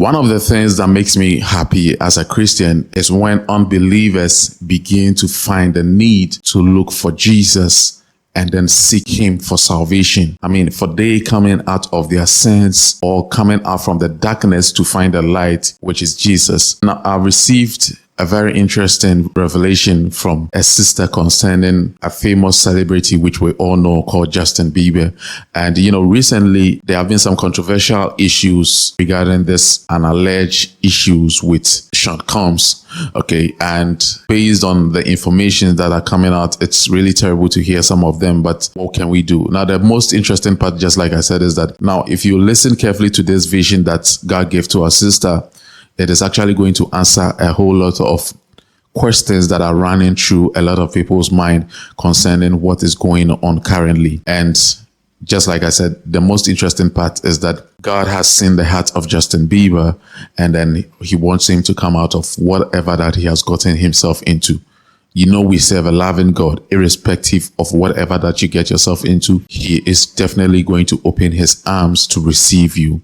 One of the things that makes me happy as a Christian is when unbelievers begin to find the need to look for Jesus and then seek him for salvation. I mean, for they coming out of their sins or coming out from the darkness to find the light, which is Jesus. Now, I received a very interesting revelation from a sister concerning a famous celebrity, which we all know, called Justin Bieber. And, recently there have been some controversial issues regarding this and alleged issues with Sean Combs. Okay. And based on the information that are coming out, it's really terrible to hear some of them, but what can we do? Now, the most interesting part, just like I said, is that now, if you listen carefully to this vision that God gave to our sister, it is actually going to answer a whole lot of questions that are running through a lot of people's mind concerning what is going on currently. And just like I said, the most interesting part is that God has seen the heart of Justin Bieber, and then he wants him to come out of whatever that he has gotten himself into. We serve a loving God. Irrespective of whatever that you get yourself into, he is definitely going to open his arms to receive you.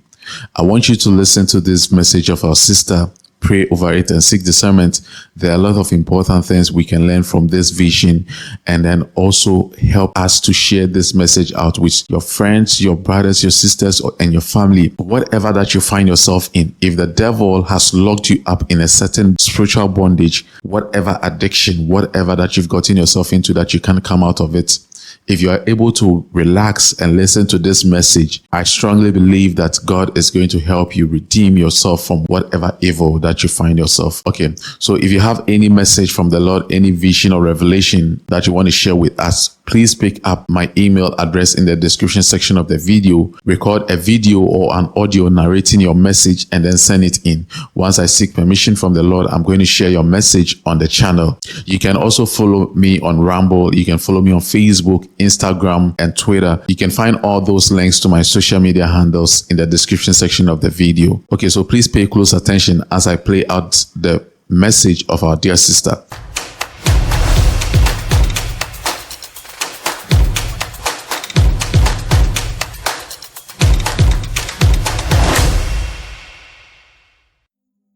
I want you to listen to this message of our sister, pray over it, and seek discernment. There are a lot of important things we can learn from this vision, and then also help us to share this message out with your friends, your brothers, your sisters, and your family. Whatever that you find yourself in, if the devil has locked you up in a certain spiritual bondage, whatever addiction, whatever that you've gotten yourself into that you can't come out of it, if you are able to relax and listen to this message, I strongly believe that God is going to help you redeem yourself from whatever evil that you find yourself. Okay, so if you have any message from the Lord, any vision or revelation that you want to share with us, please pick up my email address in the description section of the video. Record a video or an audio narrating your message and then send it in. Once I seek permission from the Lord, I'm going to share your message on the channel. You can also follow me on Rumble. You can follow me on Facebook, Instagram, and Twitter. You can find all those links to my social media handles in the description section of the video. Okay, so please pay close attention as I play out the message of our dear sister.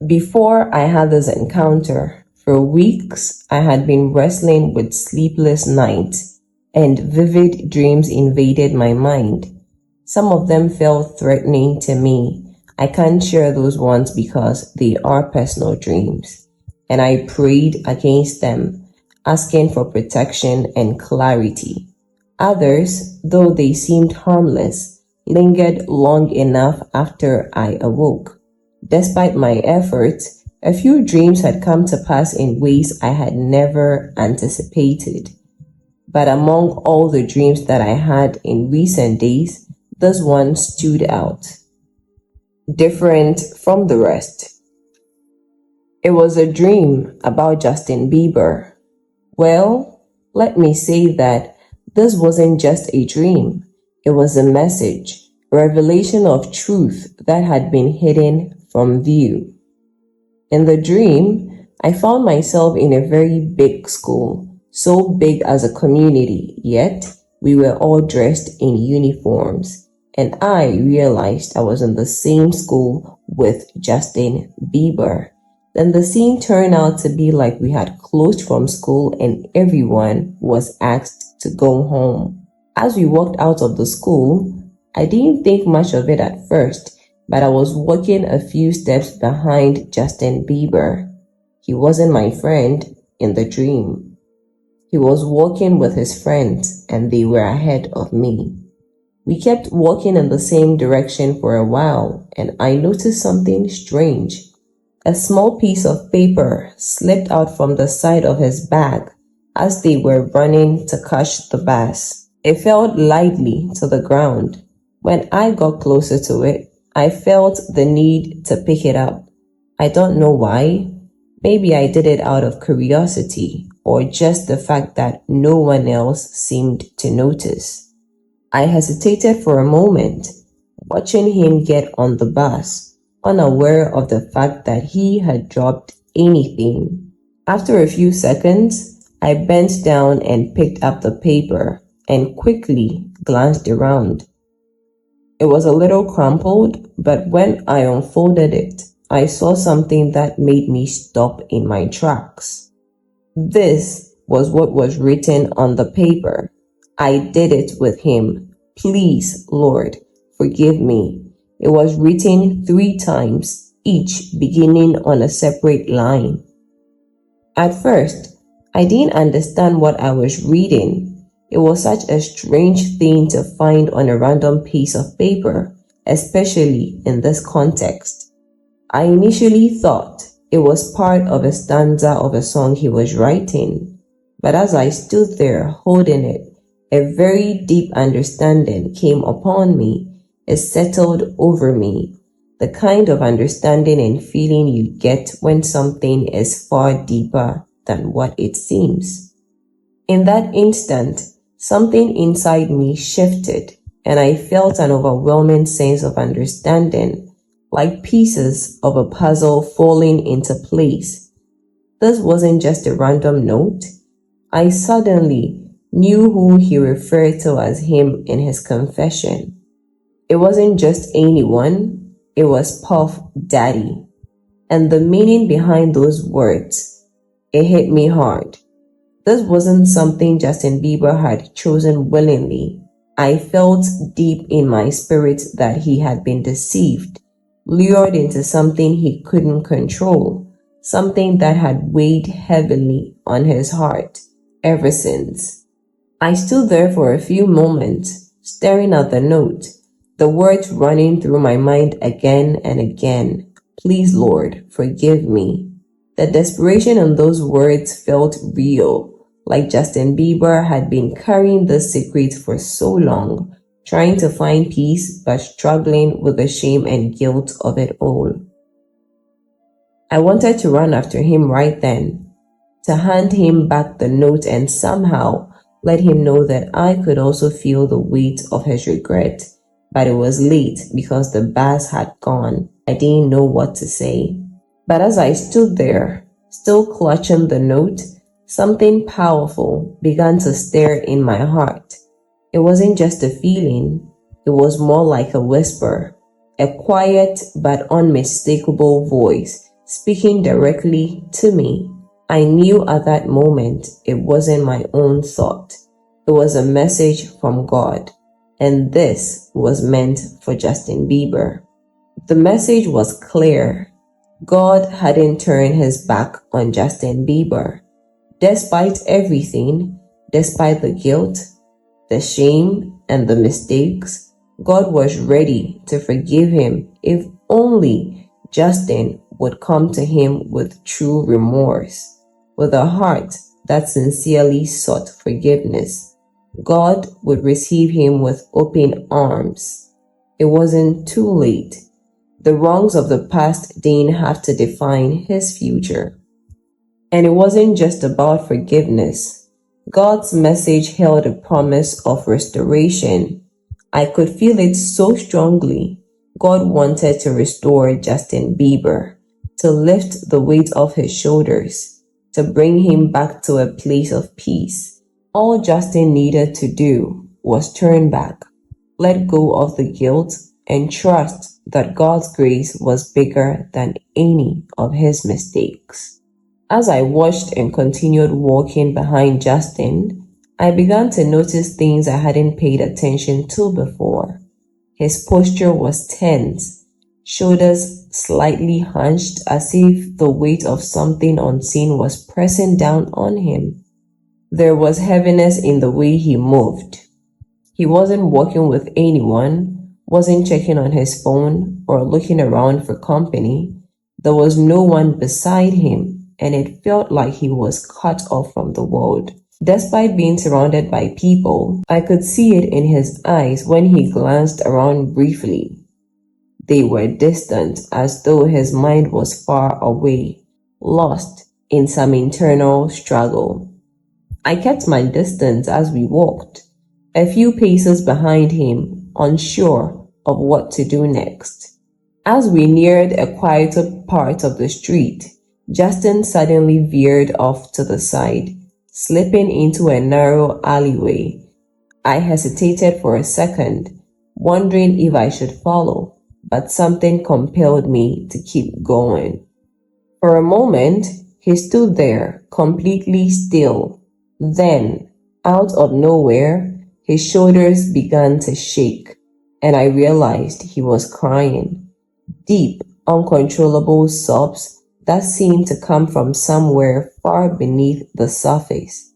Before I had this encounter, for weeks I had been wrestling with sleepless nights, and vivid dreams invaded my mind. Some of them felt threatening to me. I can't share those ones because they are personal dreams, and I prayed against them, asking for protection and clarity. Others, though they seemed harmless, lingered long enough after I awoke. Despite my efforts, a few dreams had come to pass in ways I had never anticipated. But among all the dreams that I had in recent days, this one stood out, different from the rest. It was a dream about Justin Bieber. Well, let me say that this wasn't just a dream. It was a message, a revelation of truth that had been hidden from view. In the dream, I found myself in a very big school, so big as a community, yet we were all dressed in uniforms, and I realized I was in the same school with Justin Bieber. Then the scene turned out to be like we had closed from school and everyone was asked to go home. As we walked out of the school, I didn't think much of it at first, but I was walking a few steps behind Justin Bieber. He wasn't my friend in the dream. He was walking with his friends, and they were ahead of me. We kept walking in the same direction for a while, and I noticed something strange. A small piece of paper slipped out from the side of his bag as they were running to catch the bus. It fell lightly to the ground. When I got closer to it, I felt the need to pick it up. I don't know why. Maybe I did it out of curiosity or just the fact that no one else seemed to notice. I hesitated for a moment, watching him get on the bus, unaware of the fact that he had dropped anything. After a few seconds, I bent down and picked up the paper and quickly glanced around. It was a little crumpled, but when I unfolded it, I saw something that made me stop in my tracks. This was what was written on the paper. I did it with him. Please, Lord, forgive me. It was written 3 times, each beginning on a separate line. At first, I didn't understand what I was reading. It was such a strange thing to find on a random piece of paper, especially in this context. I initially thought it was part of a stanza of a song he was writing, but as I stood there holding it, a very deep understanding came upon me. It settled over me, the kind of understanding and feeling you get when something is far deeper than what it seems. In that instant, something inside me shifted, and I felt an overwhelming sense of understanding, like pieces of a puzzle falling into place. This wasn't just a random note. I suddenly knew who he referred to as him in his confession. It wasn't just anyone, it was Puff Daddy. And the meaning behind those words, it hit me hard. This wasn't something Justin Bieber had chosen willingly. I felt deep in my spirit that he had been deceived, lured into something he couldn't control, something that had weighed heavily on his heart ever since. I stood there for a few moments, staring at the note, the words running through my mind again and again. Please, Lord, forgive me. The desperation in those words felt real, like Justin Bieber had been carrying this secret for so long, trying to find peace but struggling with the shame and guilt of it all. I wanted to run after him right then, to hand him back the note and somehow let him know that I could also feel the weight of his regret. But it was late because the buzz had gone. I didn't know what to say. But as I stood there, still clutching the note, something powerful began to stir in my heart. It wasn't just a feeling, it was more like a whisper, a quiet but unmistakable voice speaking directly to me. I knew at that moment it wasn't my own thought. It was a message from God, and this was meant for Justin Bieber. The message was clear. God hadn't turned his back on Justin Bieber. Despite everything, despite the guilt, the shame, and the mistakes, God was ready to forgive him if only Justin would come to him with true remorse, with a heart that sincerely sought forgiveness. God would receive him with open arms. It wasn't too late. The wrongs of the past didn't have to define his future. And it wasn't just about forgiveness. God's message held a promise of restoration. I could feel it so strongly. God wanted to restore Justin Bieber, to lift the weight off his shoulders, to bring him back to a place of peace. All Justin needed to do was turn back, let go of the guilt, and trust that God's grace was bigger than any of his mistakes. As I watched and continued walking behind Justin, I began to notice things I hadn't paid attention to before. His posture was tense, shoulders slightly hunched as if the weight of something unseen was pressing down on him. There was heaviness in the way he moved. He wasn't walking with anyone, wasn't checking on his phone or looking around for company. There was no one beside him, and it felt like he was cut off from the world. Despite being surrounded by people, I could see it in his eyes when he glanced around briefly. They were distant, as though his mind was far away, lost in some internal struggle. I kept my distance as we walked, a few paces behind him, unsure of what to do next. As we neared a quieter part of the street, Justin suddenly veered off to the side, slipping into a narrow alleyway. I hesitated for a second, wondering if I should follow, but something compelled me to keep going. For a moment, he stood there, completely still. Then, out of nowhere, his shoulders began to shake, and I realized he was crying. Deep, uncontrollable sobs that seemed to come from somewhere far beneath the surface.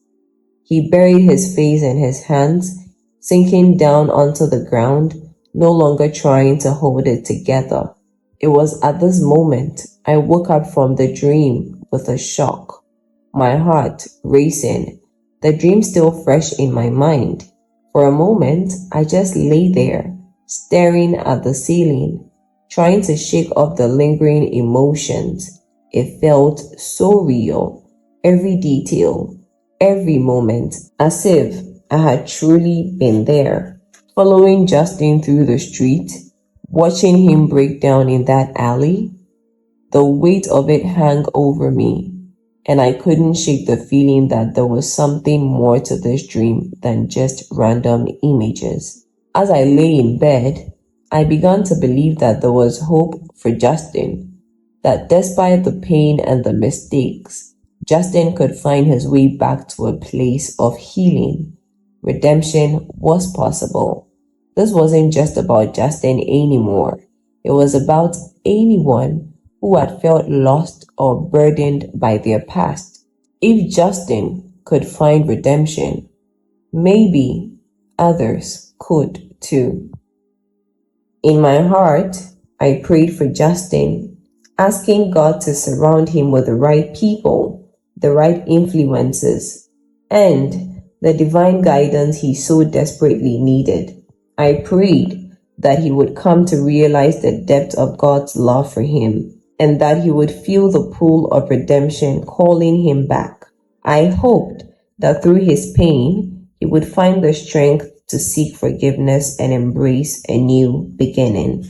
He buried his face in his hands, sinking down onto the ground, no longer trying to hold it together. It was at this moment I woke up from the dream with a shock, my heart racing, the dream still fresh in my mind. For a moment, I just lay there, staring at the ceiling, trying to shake off the lingering emotions. It felt so real, every detail, every moment, as if I had truly been there. Following Justin through the street, watching him break down in that alley, the weight of it hung over me, and I couldn't shake the feeling that there was something more to this dream than just random images. As I lay in bed, I began to believe that there was hope for Justin, that despite the pain and the mistakes, Justin could find his way back to a place of healing. Redemption was possible. This wasn't just about Justin anymore. It was about anyone who had felt lost or burdened by their past. If Justin could find redemption, maybe others could too. In my heart, I prayed for Justin, asking God to surround him with the right people, the right influences, and the divine guidance he so desperately needed. I prayed that he would come to realize the depth of God's love for him, and that he would feel the pull of redemption calling him back. I hoped that through his pain, he would find the strength to seek forgiveness and embrace a new beginning.